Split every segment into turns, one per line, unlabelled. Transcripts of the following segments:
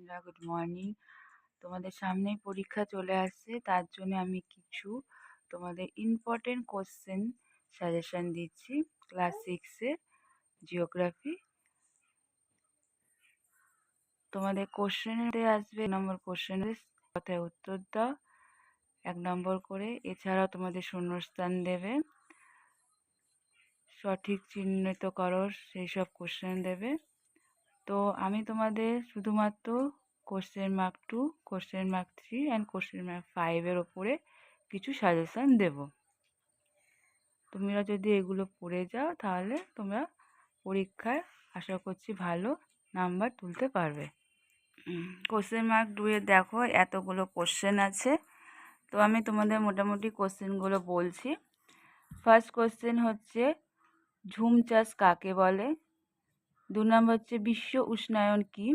বন্ধুরা, good morning. তোমাদের সামনেই পরীক্ষা চলে আসছে, তার জন্য আমি কিছু তোমাদের ইম্পর্টেন্ট কোশ্চেন সাজেশন দিচ্ছি। ক্লাস 6-এর জিওগ্রাফি। তোমাদের কোশ্চেনে আসবে 1 নম্বর কোশ্চেনের কথায় উত্তর দাও 1 নম্বর করে। এছাড়াও তোমাদের শূন্যস্থান দেবে, সঠিক চিহ্নিত করো সেই সব কোশ্চেন দেবে। তো আমি তোমাদের শুধুমাত্র question mark 2, question mark 3 and question mark 5-এর ওপরে কিছু সাজেশন দেব। তোমরা যদি এগুলো পড়ে যাও তাহলে তোমরা পরীক্ষায় আশা করছি ভালো নাম্বার তুলতে পারবে। কোশ্চেন মার্ক 2-এ দেখো এতগুলো কোশ্চেন আছে। তো আমি তোমাদের মোটামুটি কোশ্চেনগুলো বলছি। ফার্স্ট কোশ্চেন হচ্ছে ঝুম চাষ কাকে বলে। 2 নম্বর হচ্ছে বিশ্ব উষ্ণায়ন কী।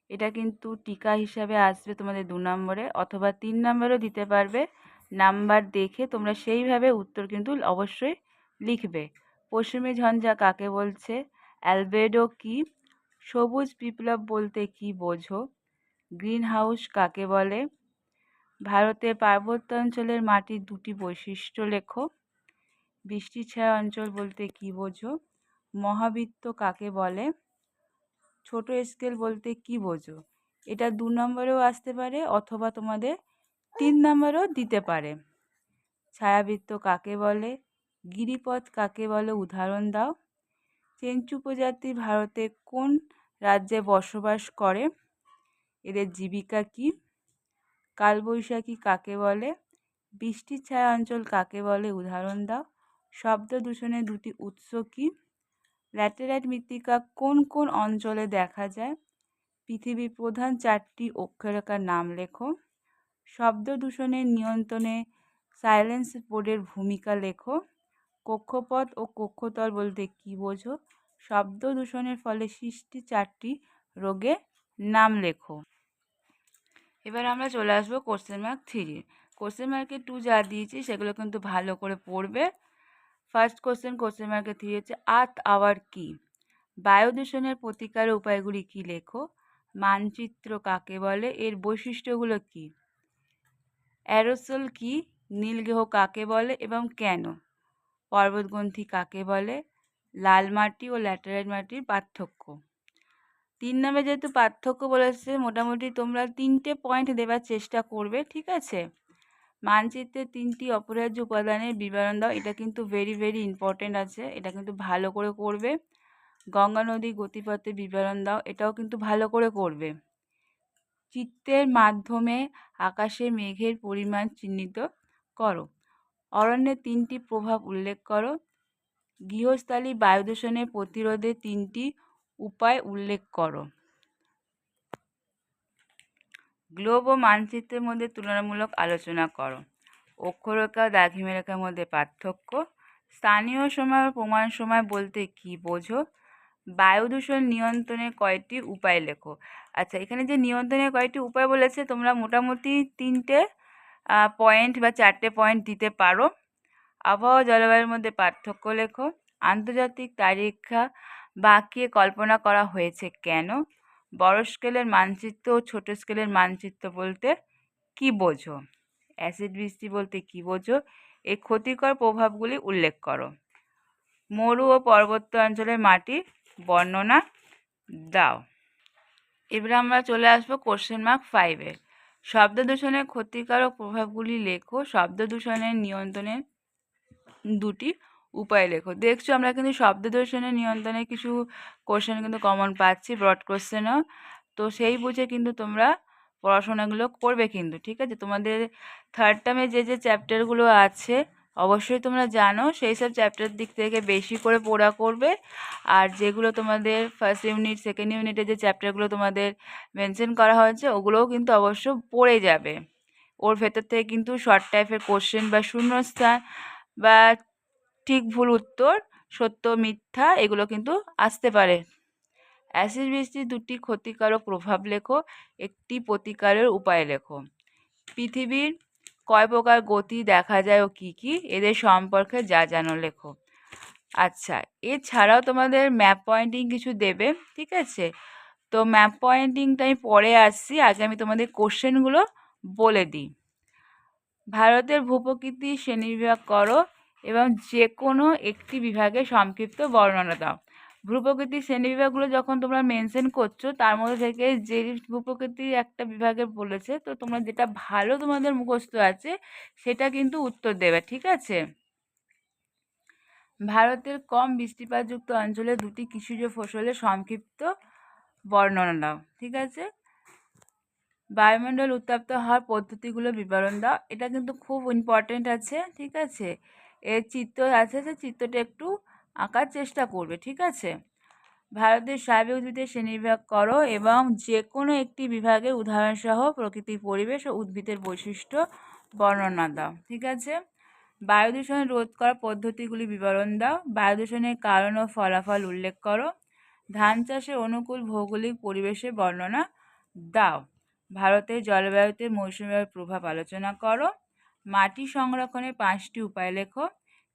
এটা কিন্তু টিকা হিসাবে আসবে তোমাদের 2 নম্বরে, অথবা 3 নম্বরেও দিতে পারবে। নাম্বার দেখে তোমরা সেইভাবে উত্তর কিন্তু অবশ্যই লিখবে। পশ্চিমী ঝঞ্ঝা কাকে বলছে। অ্যালবেডো কী। সবুজ বিপ্লব বলতে কী বোঝো। গ্রিন হাউস কাকে বলে। ভারতের পার্বত্যাঞ্চলের মাটির 2টি বৈশিষ্ট্য লেখো। বৃষ্টি ছায়া অঞ্চল বলতে কী বোঝো। মহাবৃত্ত কাকে বলে। ছোট স্কেল বলতে কী বোঝো। এটা 2 নম্বরেও আসতে পারে, অথবা তোমাদের 3 নম্বরেও দিতে পারে। ছায়াবৃত্ত কাকে বলে। গিরিপথ কাকে বলে উদাহরণ দাও। চেঞ্চু উপজাতি ভারতে কোন রাজ্যে বসবাস করে, এদের জীবিকা কী। কালবৈশাখী কাকে বলে। বৃষ্টির ছায়া অঞ্চল কাকে বলে উদাহরণ দাও। শব্দ দূষণের 2টি উৎস কী। ল্যাটেরাইট মৃত্তিকা কোন কোন অঞ্চলে দেখা যায়। পৃথিবীর প্রধান 4টি অক্ষরেখার নাম লেখো। শব্দ দূষণের নিয়ন্ত্রণে সাইলেন্স বোর্ডের ভূমিকা লেখো। কক্ষপথ ও কক্ষতল বলতে কী বোঝো। শব্দ দূষণের ফলে সৃষ্টি 4টি রোগের নাম লেখো। এবার আমরা চলে আসবো কোশ্চেন মার্ক 3। কোশ্চেন মার্কে 2 যা দিয়েছি সেগুলো কিন্তু ভালো করে পড়বে। ফার্স্ট কোশ্চেন মার্কে 3 হচ্ছে আর্থ আওয়ার কী। বায়ু দূষণের প্রতিকারের উপায়গুলি কী লেখো। মানচিত্র কাকে বলে, এর বৈশিষ্ট্যগুলো কী। অ্যারোসোল কী। নীলগ্রহ কাকে বলে এবং কেন। পর্বতগ্রন্থি কাকে বলে। লাল মাটি ও ল্যাটেরাইট মাটির পার্থক্য। 3 নম্বরে যেহেতু পার্থক্য বলেছে, মোটামুটি তোমরা 3টে পয়েন্ট দেওয়ার চেষ্টা করবে, ঠিক আছে। মানচিত্রের 3টি অপরিহার্য উপাদানের বিবরণ দাও। এটা কিন্তু ভেরি ভেরি ইম্পর্টেন্ট আছে, এটা কিন্তু ভালো করে করবে। গঙ্গা নদী গতিপথের বিবরণ দাও, এটাও কিন্তু ভালো করে করবে। চিত্রের মাধ্যমে আকাশে মেঘের পরিমাণ চিহ্নিত করো। অরণ্যের 3টি প্রভাব উল্লেখ করো। গৃহস্থালী বায়ু দূষণের প্রতিরোধে 3টি উপায় উল্লেখ করো। গ্লোব ও মানচিত্রের মধ্যে তুলনামূলক আলোচনা করো। অক্ষরেখা ও দ্রাঘিমারেখার মধ্যে পার্থক্য। স্থানীয় সময় ও প্রমাণ সময় বলতে কী বোঝো। বায়ু দূষণ নিয়ন্ত্রণের কয়েকটি উপায় লেখো। আচ্ছা, এখানে যে নিয়ন্ত্রণের কয়েকটি উপায় বলেছে, তোমরা মোটামুটি 3টে পয়েন্ট বা 4টে পয়েন্ট দিতে পারো। আবহাওয়া জলবায়ুর মধ্যে পার্থক্য লেখো। আন্তর্জাতিক তারিখা বাঁকিয়ে কল্পনা করা হয়েছে কেন। বড় স্কেলের মানচিত্র ও ছোট স্কেলের মানচিত্র বলতে কী বোঝো। অ্যাসিড বৃষ্টি বলতে কী বোঝো। এই ক্ষতিকর প্রভাবগুলি উল্লেখ করো। মরু ও পার্বত্য অঞ্চলের মাটির বর্ণনা দাও। এবার আমরা চলে আসবো কোশ্চেন মার্ক 5-এ। শব্দ দূষণের ক্ষতিকারক প্রভাবগুলি লেখো। শব্দ দূষণের নিয়ন্ত্রণের 2টি উপায় লেখো। দেখছো আমরা কিন্তু শব্দ দূষণের নিয়ন্ত্রণে কিছু কোশ্চেন কিন্তু কমন পাচ্ছি, ব্রড কোশ্চেনও। তো সেই বুঝে কিন্তু তোমরা পড়াশোনাগুলো করবে কিন্তু, ঠিক আছে। তোমাদের 3rd টার্মে যে যে চ্যাপ্টারগুলো আছে অবশ্যই তোমরা জানো, সেই সব চ্যাপ্টার দিক থেকে বেশি করে পড়া করবে। আর যেগুলো তোমাদের ফার্স্ট ইউনিট, সেকেন্ড ইউনিটে যে চ্যাপ্টারগুলো তোমাদের মেনশন করা হয়েছে ওগুলোও কিন্তু অবশ্য পড়ে যাবে। ওর ভেতর থেকে কিন্তু শর্ট টাইপের কোশ্চেন বা শূন্যস্থান বা ঠিক ভুল উত্তর, সত্য মিথ্যা, এগুলো কিন্তু আসতে পারে। অ্যাসিড বৃষ্টির 2টি ক্ষতিকারক প্রভাব লেখো। একটি প্রতিকারের উপায় লেখো। পৃথিবীর কয় প্রকার গতি দেখা যায় ও কী কী, এদের সম্পর্কে যা জানো লেখো। আচ্ছা, এছাড়াও তোমাদের ম্যাপ পয়েন্টিং কিছু দেবে, ঠিক আছে। তো ম্যাপ পয়েন্টিংটা আমি পরে আসছি, আগে আমি তোমাদের কোশ্চেনগুলো বলে দিই। ভারতের ভূপ্রকৃতি শ্রেণীবিভাগ করো এবং যে কোনো একটি বিভাগের সংক্ষিপ্ত বর্ণনা দাও। ভূপ্রকৃতির শ্রেণীবিভাগগুলো যখন তোমরা মেনশন করছো, তার মধ্যে থেকে যে ভূপ্রকৃতির একটা বিভাগে বলেছে, তো তোমরা যেটা ভালো তোমাদের মুখস্থ আছে সেটা কিন্তু উত্তর দেবে, ঠিক আছে? ভারতের কম বৃষ্টিপাতযুক্ত অঞ্চলে দুটি কৃষিজ ফসলের সংক্ষিপ্ত বর্ণনা দাও, ঠিক আছে? বায়ুমণ্ডল উত্তপ্ত হওয়ার পদ্ধতিগুলো বিবরণ দাও। এটা কিন্তু খুব ইম্পর্টেন্ট আছে, ঠিক আছে? এর চিত্র আছে, সে চিত্রটা একটু আঁকার চেষ্টা করবে, ঠিক আছে? ভারতের স্বাভাবিক উদ্ভিদের শ্রেণীবিভাগ করো এবং যে কোনো একটি বিভাগের উদাহরণসহ প্রকৃতির পরিবেশ ও উদ্ভিদের বৈশিষ্ট্য বর্ণনা দাও, ঠিক আছে? বায়ু দূষণ রোধ করার পদ্ধতিগুলি বিবরণ দাও। বায়ু দূষণের কারণ ও ফলাফল উল্লেখ করো। ধান চাষের অনুকূল ভৌগোলিক পরিবেশের বর্ণনা দাও। ভারতের জলবায়ুতে মৌসুমী বায়ুর প্রভাব আলোচনা করো। মাটি সংরক্ষণের 5টি উপায় লেখো।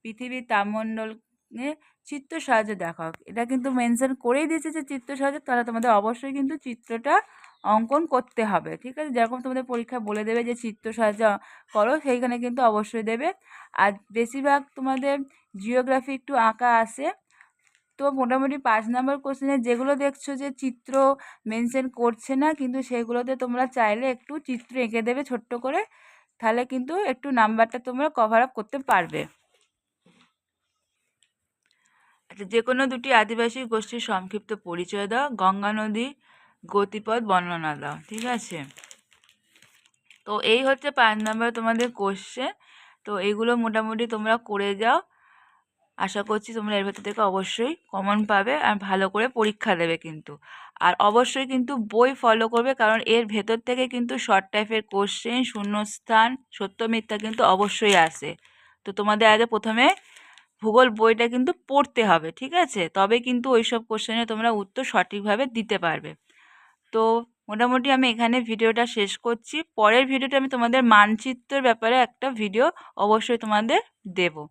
পৃথিবীর তাপমণ্ডলে চিত্র সাহায্যে দেখাও। এটা কিন্তু মেনশন করেই দিয়েছে যে চিত্র সাহায্যে, তাহলে তোমাদের অবশ্যই কিন্তু চিত্রটা অঙ্কন করতে হবে, ঠিক আছে? যেরকম তোমাদের পরীক্ষা বলে দেবে যে চিত্র সাহায্যে করো, সেইখানে কিন্তু অবশ্যই দেবে। আর বেশিরভাগ তোমাদের জিওগ্রাফি একটু আঁকা আসে, তো মোটামুটি 5 নম্বর কোশ্চেনে যেগুলো দেখছো যে চিত্র মেনশন করছে না, কিন্তু সেগুলোতে তোমরা চাইলে একটু চিত্র এঁকে দেবে ছোট্ট করে, তাহলে কিন্তু একটু নাম্বারটা তোমরা কভার আপ করতে পারবে। আচ্ছা, যে কোনো দুটি আদিবাসী গোষ্ঠীর সংক্ষিপ্ত পরিচয় দাও। গঙ্গা নদী গতিপথ বর্ণনা দাও, ঠিক আছে? তো এই হচ্ছে 5 নম্বর তোমাদের কোশ্চেন। তো এইগুলো মোটামুটি তোমরা করে যাও। আশা করছি তোমরা এর ভেতর থেকে অবশ্যই কমন পাবে আর ভালো করে পরীক্ষা দেবে কিন্তু। আর অবশ্যই কিন্তু বই ফলো করবে, কারণ এর ভেতর থেকে কিন্তু শর্ট টাইপের কোশ্চেন, শূন্যস্থান, সত্য মিথ্যা কিন্তু অবশ্যই আসে। তো তোমাদের আগে প্রথমে ভূগোল বইটা কিন্তু পড়তে হবে, ঠিক আছে? তবে কিন্তু ওইসব কোশ্চেনে তোমরা উত্তর সঠিকভাবে দিতে পারবে। তো মোটামুটি আমি এখানে ভিডিওটা শেষ করছি। পরের ভিডিওটা আমি তোমাদের মানচিত্রের ব্যাপারে একটা ভিডিও অবশ্যই তোমাদের দেবো।